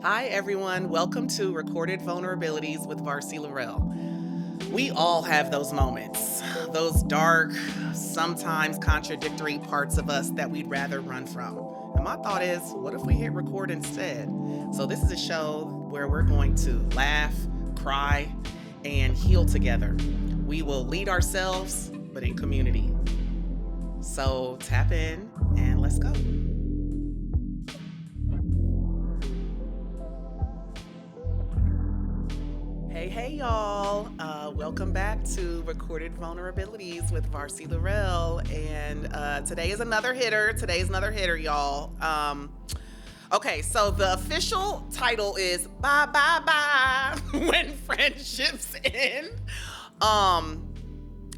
Hi, everyone. Welcome to Recorded Vulnerabilities with Varsity Laurel. We all have those moments, those dark, sometimes contradictory parts of us that we'd rather run from. And my thought is, what if we hit record instead? So, this is a show where we're going to laugh, cry, and heal together. We will lead ourselves, but in community. So, tap in and let's go. Hey, y'all. Welcome back to Recorded Vulnerabilities with Varsity Laurel. And today is another hitter. Today's another hitter, y'all. Okay, so the official title is Bye Bye Bye When Friendships End. Um,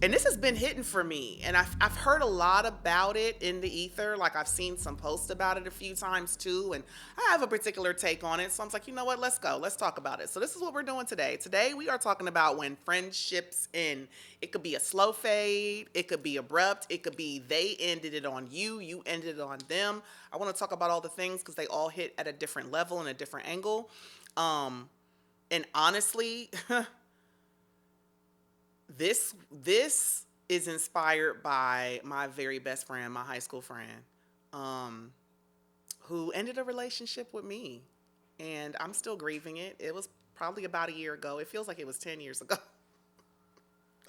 and this has been hitting for me, and I've heard a lot about it in the ether. Like, I've seen some posts about it a few times too, and I have a particular take on it. So I'm like, you know what, let's go, let's talk about it. So this is what we're doing today. We are talking about when friendships end. It could be a slow fade, it could be abrupt, it could be they ended it on you, you ended it on them. I want to talk about all the things because they all hit at a different level and a different angle. And honestly, this is inspired by my very best friend, my high school friend, um, who ended a relationship with me, and I'm still grieving it. It was probably about a year ago. It feels like it was 10 years ago.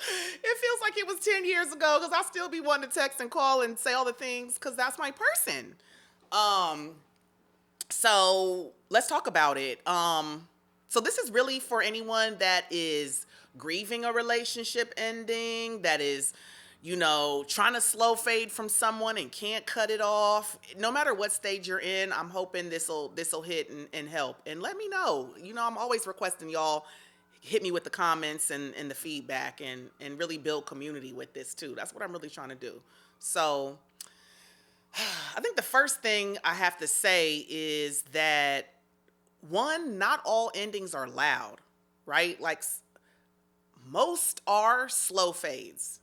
It feels like it was 10 years ago because I still be wanting to text and call and say all the things because that's my person. Um, so let's talk about it. So this is really for anyone that is grieving a relationship ending, that is, trying to slow fade from someone and can't cut it off. No matter what stage you're in, I'm hoping this'll hit and help. And let me know. I'm always requesting y'all hit me with the comments and the feedback and really build community with this too. That's what I'm really trying to do. So I think the first thing I have to say is that one, not all endings are loud, right? Like most are slow fades.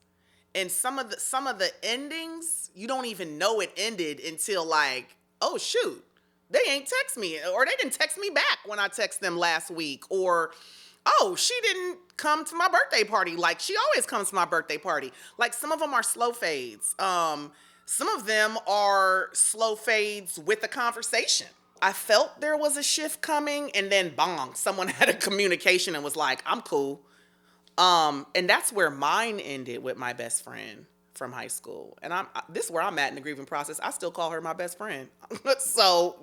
And some of the endings, you don't even know it ended until like, oh shoot, they ain't text me or they didn't text me back when I text them last week, or oh, she didn't come to my birthday party like she always comes to my birthday party. Like some of them are slow fades. Some of them are slow fades with a conversation. I felt there was a shift coming, and then bong, someone had a communication and was like, I'm cool. And that's where mine ended with my best friend from high school. And this is where I'm at in the grieving process. I still call her my best friend. So,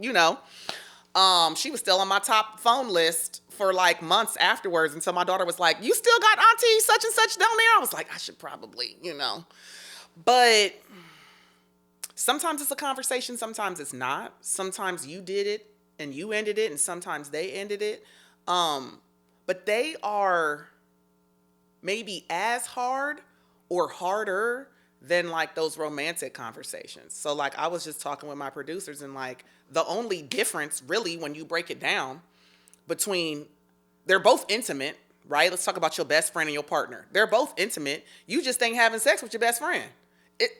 she was still on my top phone list for like months afterwards until my daughter was like, you still got auntie such and such down there? I was like, I should probably. But sometimes it's a conversation, sometimes it's not. Sometimes you did it and you ended it, and sometimes they ended it. But they are maybe as hard or harder than like those romantic conversations. So like I was just talking with my producers, and like the only difference really when you break it down between, they're both intimate, right? Let's talk about your best friend and your partner. They're both intimate. You just ain't having sex with your best friend.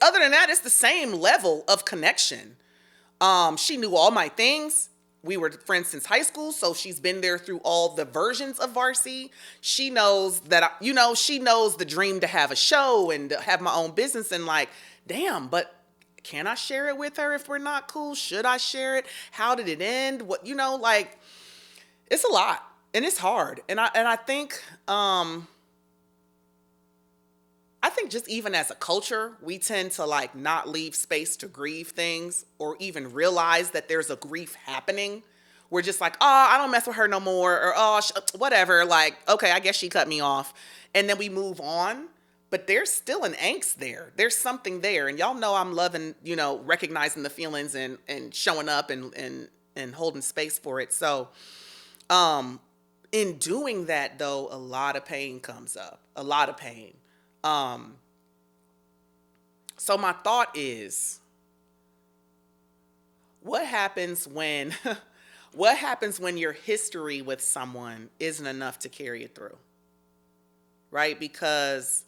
Other than that, it's the same level of connection. She knew all my things. We were friends since high school, so she's been there through all the versions of Varsity. She knows that, she knows the dream to have a show and to have my own business, and like, damn, but can I share it with her if we're not cool? Should I share it? How did it end? What, like, it's a lot and it's hard. And I think, just even as a culture, we tend to like not leave space to grieve things or even realize that there's a grief happening. We're just like, oh, I don't mess with her no more, or oh, whatever. Like, okay, I guess she cut me off. And then we move on. But there's still an angst there. There's something there. And y'all know I'm loving, recognizing the feelings and showing up and holding space for it. So in doing that, though, a lot of pain comes up. A lot of pain. So my thought is, what happens when what happens when your history with someone isn't enough to carry it through? Right? Because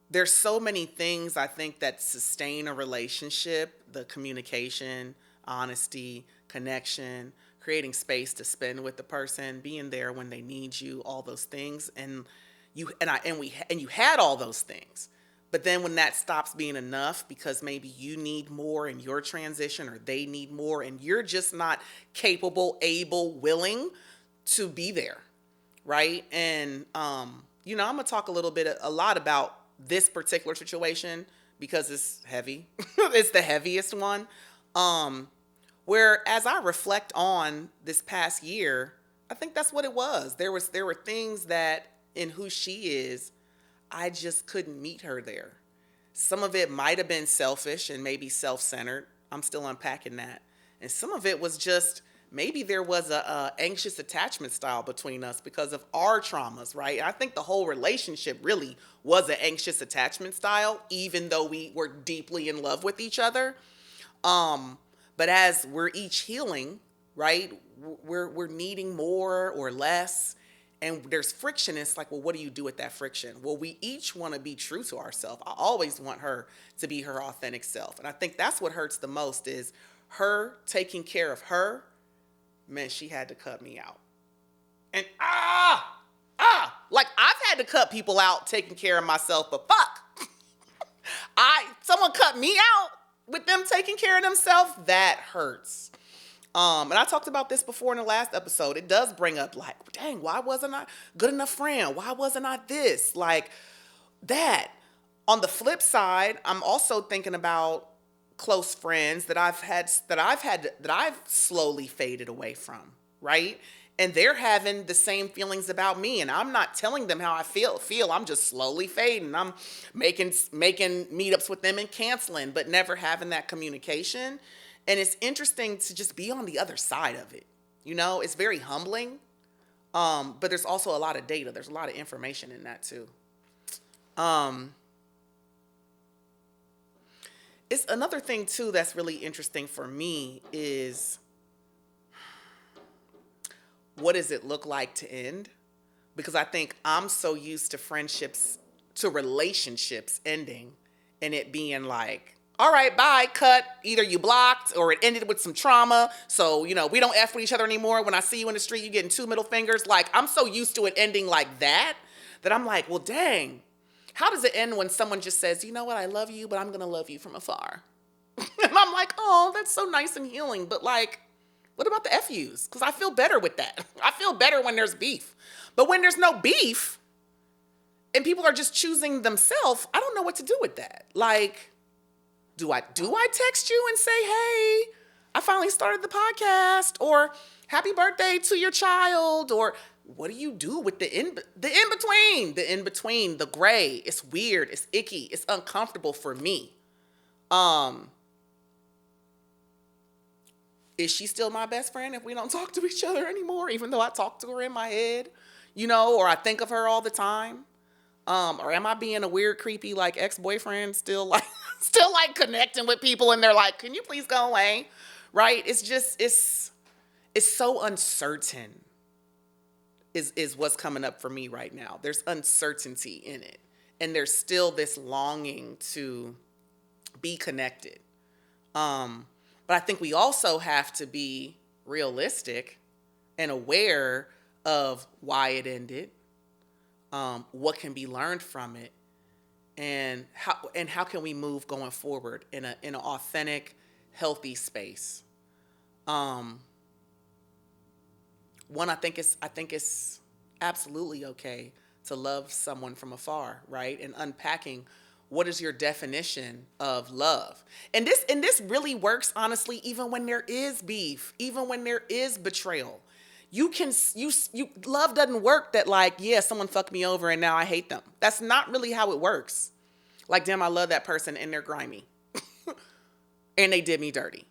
there's so many things I think that sustain a relationship: the communication, honesty, connection, creating space to spend with the person, being there when they need you, all those things. And you had all those things. But then when that stops being enough because maybe you need more in your transition or they need more and you're just not capable, able, willing to be there, right? And I'm gonna talk a lot about this particular situation because it's heavy. It's the heaviest one. Where as I reflect on this past year, I think that's what it was. There were things that in who she is, I just couldn't meet her there. Some of it might have been selfish and maybe self-centered. I'm still unpacking that. And some of it was just maybe there was a anxious attachment style between us because of our traumas, right? I think the whole relationship really was an anxious attachment style, even though we were deeply in love with each other. But as we're each healing, right, we're needing more or less. And there's friction. It's like, well, what do you do with that friction? Well, we each want to be true to ourselves. I always want her to be her authentic self. And I think that's what hurts the most is her taking care of her meant she had to cut me out. And like I've had to cut people out taking care of myself, but fuck. Someone cut me out with them taking care of themselves, that hurts. And I talked about this before in the last episode. It does bring up like, dang, why wasn't I good enough friend? Why wasn't I this? Like that. On the flip side, I'm also thinking about close friends that I've slowly faded away from, right? And they're having the same feelings about me, and I'm not telling them how I feel. I'm just slowly fading. I'm making meetups with them and canceling, but never having that communication. And it's interesting to just be on the other side of it. It's very humbling, but there's also a lot of data. There's a lot of information in that too. It's another thing too that's really interesting for me is what does it look like to end? Because I think I'm so used to relationships ending and it being like, all right, bye, cut. Either you blocked or it ended with some trauma. So, we don't F with each other anymore. When I see you in the street, you getting 2 middle fingers. Like, I'm so used to it ending like that I'm like, well, dang. How does it end when someone just says, you know what, I love you, but I'm going to love you from afar? And I'm like, oh, that's so nice and healing. But like, what about the FUs? Because I feel better with that. I feel better when there's beef. But when there's no beef and people are just choosing themselves, I don't know what to do with that. Like, do I text you and say, hey, I finally started the podcast, or happy birthday to your child, or what do you do with the in-between, the gray? It's weird, it's icky, it's uncomfortable for me. Is she still my best friend if we don't talk to each other anymore, even though I talk to her in my head, or I think of her all the time? Or am I being a weird, creepy, like ex-boyfriend still like connecting with people and they're like, can you please go away? Right? It's just, it's so uncertain is what's coming up for me right now. There's uncertainty in it. And there's still this longing to be connected. But I think we also have to be realistic and aware of why it ended. What can be learned from it, and how can we move going forward in an authentic, healthy space. One, I think it's absolutely okay to love someone from afar, right? And unpacking what is your definition of love, and this really works honestly, even when there is beef, even when there is betrayal. You love doesn't work that like, yeah, someone fucked me over and now I hate them. That's not really how it works. Like, damn, I love that person and they're grimy. And they did me dirty.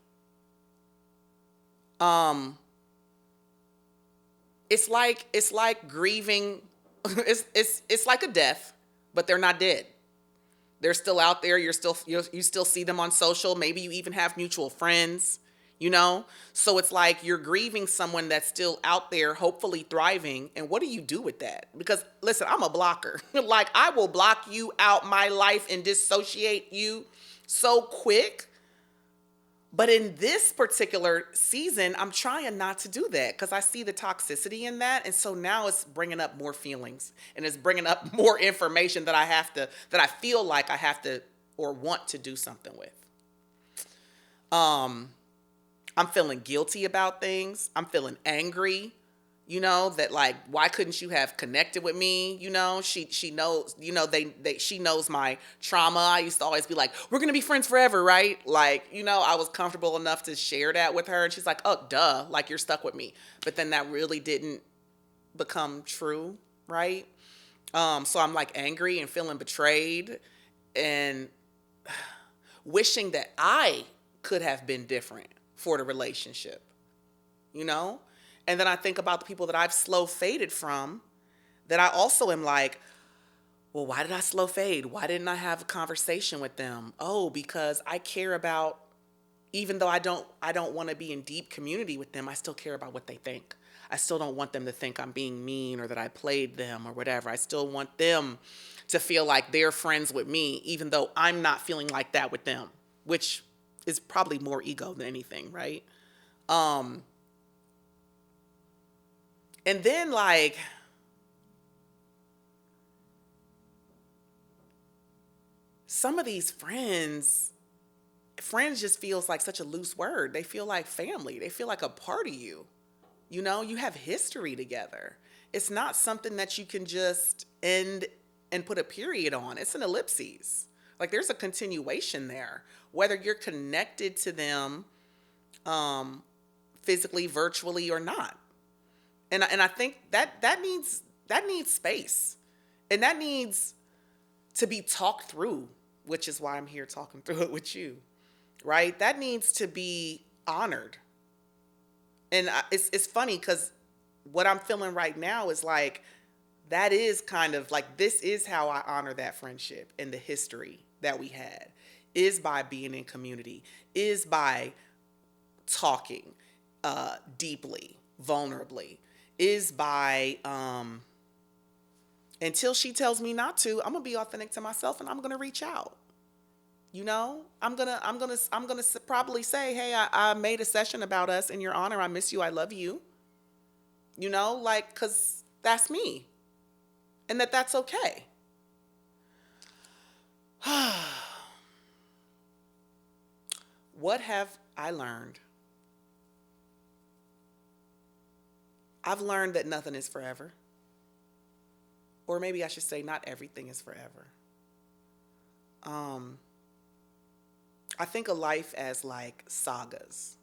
It's like grieving. It's like a death, but they're not dead. They're still out there. You still see them on social. Maybe you even have mutual friends. So it's like you're grieving someone that's still out there, hopefully thriving. And what do you do with that? Because listen, I'm a blocker. Like, I will block you out my life and dissociate you so quick. But in this particular season, I'm trying not to do that because I see the toxicity in that. And so now it's bringing up more feelings and it's bringing up more information that that I feel like I have to or want to do something with. Um, I'm feeling guilty about things. I'm feeling angry, that like, why couldn't you have connected with me? She knows, she knows my trauma. I used to always be like, we're going to be friends forever, right? Like, I was comfortable enough to share that with her. And she's like, oh, duh, like you're stuck with me. But then that really didn't become true, right? So I'm like angry and feeling betrayed and wishing that I could have been different for the relationship, you know? And then I think about the people that I've slow faded from that I also am like, well, why did I slow fade? Why didn't I have a conversation with them? Oh, because I care about, even though I don't want to be in deep community with them, I still care about what they think. I still don't want them to think I'm being mean or that I played them or whatever. I still want them to feel like they're friends with me, even though I'm not feeling like that with them, which is probably more ego than anything, right? And then like, some of these friends just feels like such a loose word. They feel like family. They feel like a part of you. You have history together. It's not something that you can just end and put a period on. It's an ellipses. Like there's a continuation there, whether you're connected to them physically, virtually, or not. And I think that needs space, and that needs to be talked through, which is why I'm here talking through it with you, right? That needs to be honored. And it's funny because what I'm feeling right now is like, that is kind of like, this is how I honor that friendship and the history that we had, is by being in community, is by talking deeply, vulnerably, is by until she tells me not to, I'm gonna be authentic to myself and I'm gonna reach out. I'm gonna probably say, hey, I made a session about us in your honor. I miss you. I love you. Like, cause that's me, and that's okay. What have I learned? I've learned that nothing is forever. Or maybe I should say not everything is forever. Um, I think of life as like sagas.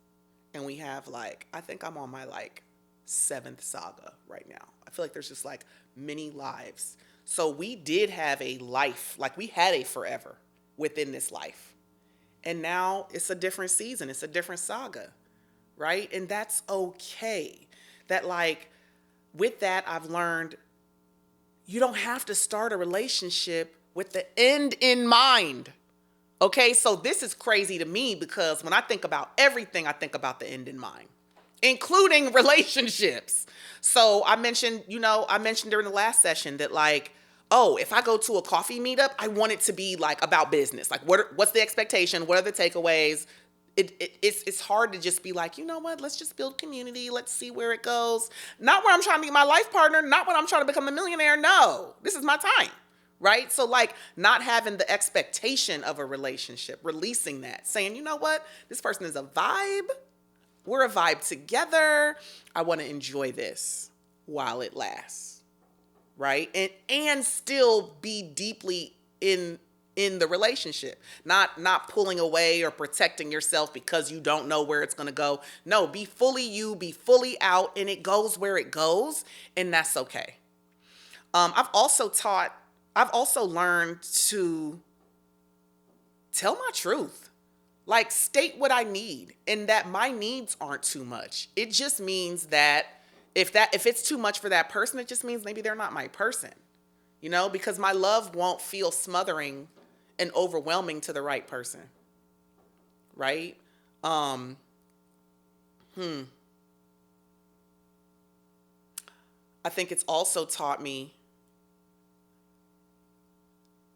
And we have like, I think I'm on my like seventh saga right now. I feel like there's just like many lives. So we did have a life, like we had a forever within this life. And now it's a different season, it's a different saga, right? And that's okay. That like, with that, I've learned you don't have to start a relationship with the end in mind. Okay, so this is crazy to me because when I think about everything, I think about the end in mind, including relationships. So I mentioned during the last session that like, oh, if I go to a coffee meetup, I want it to be like about business. Like what's the expectation? What are the takeaways? It's hard to just be like, you know what, let's just build community. Let's see where it goes. Not where I'm trying to be my life partner, not when I'm trying to become a millionaire. No, this is my time. Right? So like not having the expectation of a relationship, releasing that, saying, you know what, this person is a vibe. We're a vibe together. I want to enjoy this while it lasts. Right? And still be deeply in the relationship, not pulling away or protecting yourself because you don't know where it's going to go. No, be fully you, be fully out, and it goes where it goes, and that's okay. I've also learned to tell my truth, like state what I need, and that my needs aren't too much. It just means that if it's too much for that person, it just means maybe they're not my person, because my love won't feel smothering and overwhelming to the right person, right? Um, I think it's also taught me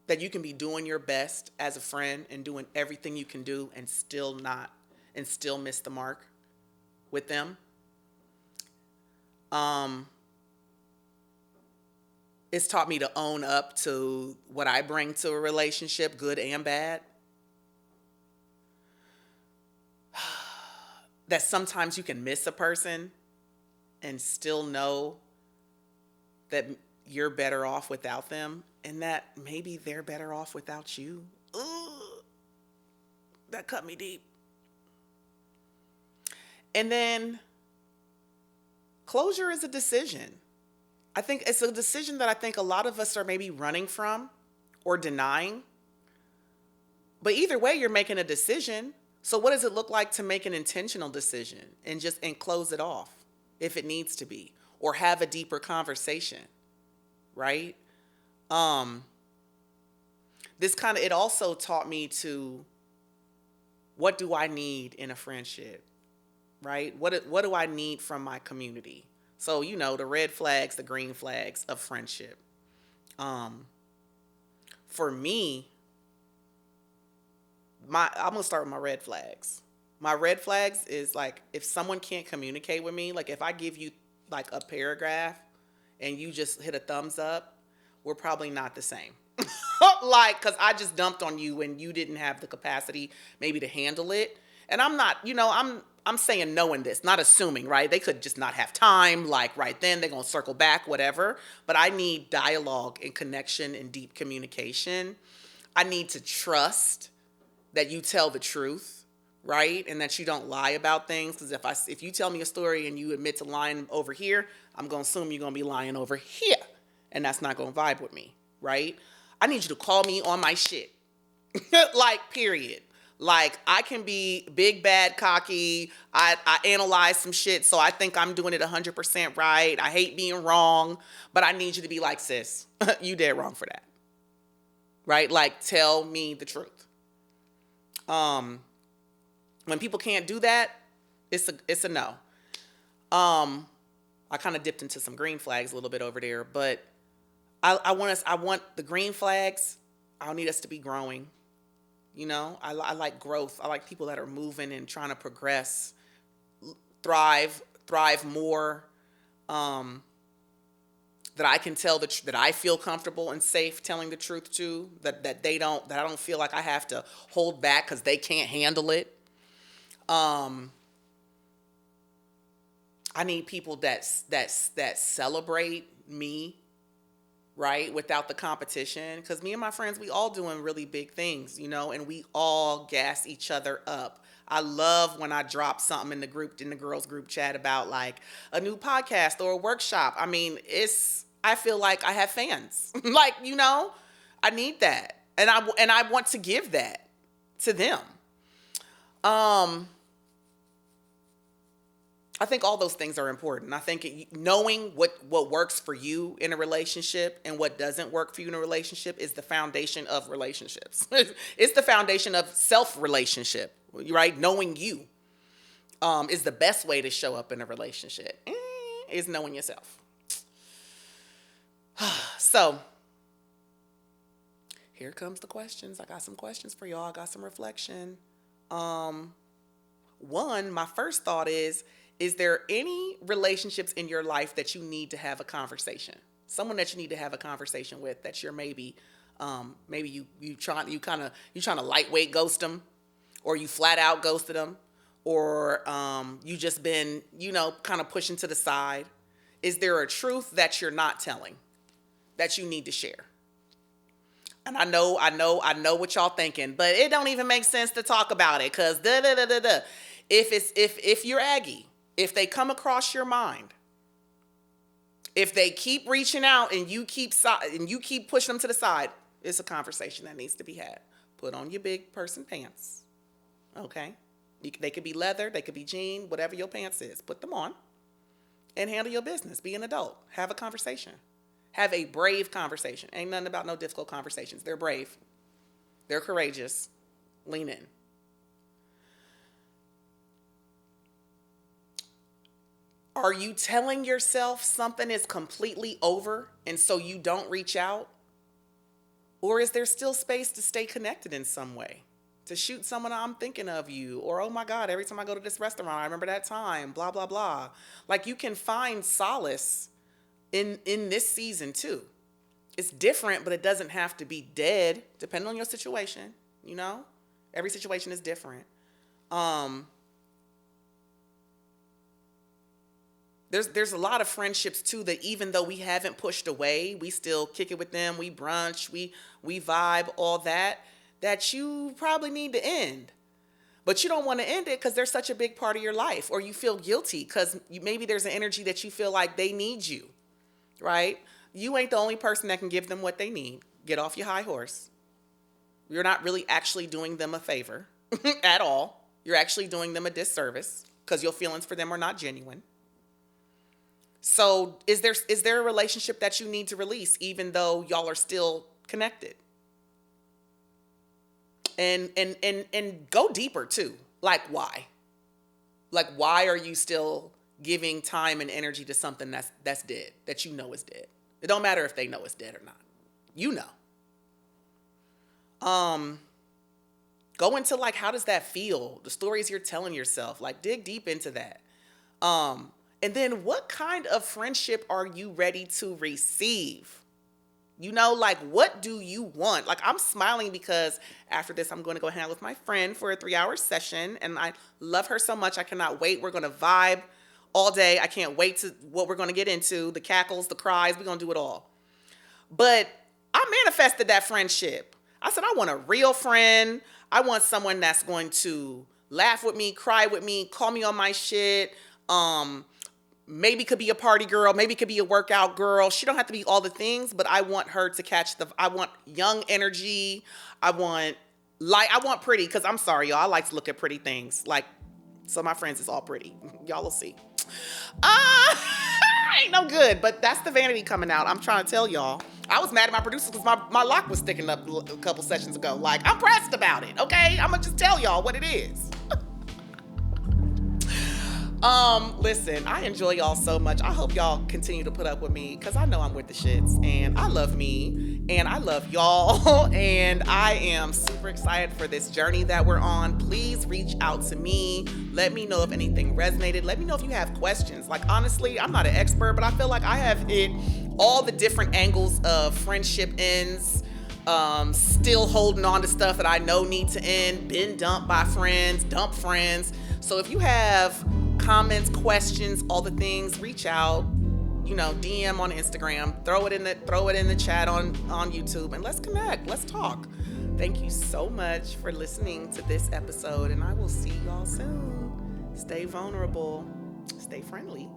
that you can be doing your best as a friend and doing everything you can do and still not and still miss the mark with them. Um, it's taught me to own up to what I bring to a relationship, good and bad. That sometimes you can miss a person and still know that you're better off without them, and that maybe they're better off without you. Ugh, that cut me deep. And then closure is a decision. I think it's a decision that I think a lot of us are maybe running from or denying. But either way, you're making a decision. So what does it look like to make an intentional decision and close it off if it needs to be, or have a deeper conversation, right? It also taught me to, what do I need in a friendship, right? What do I need from my community? So, the red flags, the green flags of friendship. For me, I'm gonna start with my red flags. My red flags is like, if someone can't communicate with me, like if I give you like a paragraph and you just hit a thumbs up, we're probably not the same. Like, cause I just dumped on you and you didn't have the capacity maybe to handle it. And I'm not, I'm saying no in this, not assuming, right? They could just not have time, like right then, they're gonna circle back, whatever. But I need dialogue and connection and deep communication. I need to trust that you tell the truth, right? And that you don't lie about things. Because if you tell me a story and you admit to lying over here, I'm gonna assume you're gonna be lying over here. And that's not gonna vibe with me, right? I need you to call me on my shit. Like, period. Like, I can be big, bad, cocky. I analyze some shit, so I think I'm doing it 100% right. I hate being wrong, but I need you to be like, sis, you dead wrong for that. Right? Like, tell me the truth. When people can't do that, it's a no. I kind of dipped into some green flags a little bit over there, but I want the green flags. I need us to be growing. I like growth. I like people that are moving and trying to progress, thrive more. That I can tell that I feel comfortable and safe telling the truth to. That I don't feel like I have to hold back because they can't handle it. I need people that celebrate me, right, without the competition. Because me and my friends, we all doing really big things, and we all gas each other up. I love when I drop something in the girls group chat about like a new podcast or a workshop. I mean, I feel like I have fans. Like, I need that. And I want to give that to them. I think all those things are important. I think knowing what works for you in a relationship and what doesn't work for you in a relationship is the foundation of relationships. It's the foundation of self-relationship, right? Knowing you is the best way to show up in a relationship, is knowing yourself. So, here comes the questions. I got some questions for y'all. I got some reflection. My first thought is there any relationships in your life that you need to have a conversation? Someone that you need to have a conversation with that you're maybe you trying to lightweight ghost them, or you flat out ghosted them, or you just been, kind of pushing to the side. Is there a truth that you're not telling that you need to share? And I know what y'all thinking, but it don't even make sense to talk about it, because if you're Aggie, if they come across your mind, if they keep reaching out and you keep pushing them to the side, it's a conversation that needs to be had. Put on your big person pants, okay? They could be leather, they could be jean, whatever your pants is. Put them on and handle your business. Be an adult. Have a conversation. Have a brave conversation. Ain't nothing about no difficult conversations. They're brave. They're courageous. Lean in. Are you telling yourself something is completely over and so you don't reach out? Or is there still space to stay connected in some way? to shoot someone, I'm thinking of you, or oh my God, every time I go to this restaurant, I remember that time, blah, blah, blah. Like you can find solace in this season too. It's different, but it doesn't have to be dead, depending on your situation, you know? Every situation is different. There's a lot of friendships too that even though we haven't pushed away, we still kick it with them, we brunch, we vibe, all that you probably need to end. But you don't want to end it because they're such a big part of your life, or you feel guilty because maybe there's an energy that you feel like they need you, right? You ain't the only person that can give them what they need. Get off your high horse. You're not really actually doing them a favor at all. You're actually doing them a disservice because your feelings for them are not genuine. So is there a relationship that you need to release even though y'all are still connected? And go deeper too. Like why? Like why are you still giving time and energy to something that's dead, that you know is dead? It don't matter if they know it's dead or not. You know. Go into like, how does that feel? The stories you're telling yourself, like dig deep into that. And then what kind of friendship are you ready to receive? You know, like what do you want? Like I'm smiling because after this, I'm going to go hang out with my friend for a 3-hour session. And I love her so much. I cannot wait. We're going to vibe all day. I can't wait to what we're going to get into, the cackles, the cries. We're going to do it all. But I manifested that friendship. I said, I want a real friend. I want someone that's going to laugh with me, cry with me, call me on my shit. Maybe could be a party girl. Maybe could be a workout girl. She don't have to be all the things, but I want her to catch I want young energy. I want pretty, because I'm sorry, y'all. I like to look at pretty things. Like, so my friends is all pretty. Y'all will see. Ain't no good, but that's the vanity coming out. I'm trying to tell y'all. I was mad at my producer because my lock was sticking up a couple sessions ago. Like, I'm pressed about it, okay? I'm going to just tell y'all what it is. Listen, I enjoy y'all so much. I hope y'all continue to put up with me because I know I'm with the shits and I love me and I love y'all and I am super excited for this journey that we're on. Please reach out to me. Let me know if anything resonated. Let me know if you have questions. Like, honestly, I'm not an expert, but I feel like I have hit all the different angles of friendship ends, still holding on to stuff that I know need to end, been dumped by friends, dump friends. So if you have comments, questions, all the things, reach out, you know, DM on Instagram, throw it in the chat on YouTube, and let's connect. Let's talk. Thank you so much for listening to this episode, and I will see y'all soon. Stay vulnerable. Stay friendly.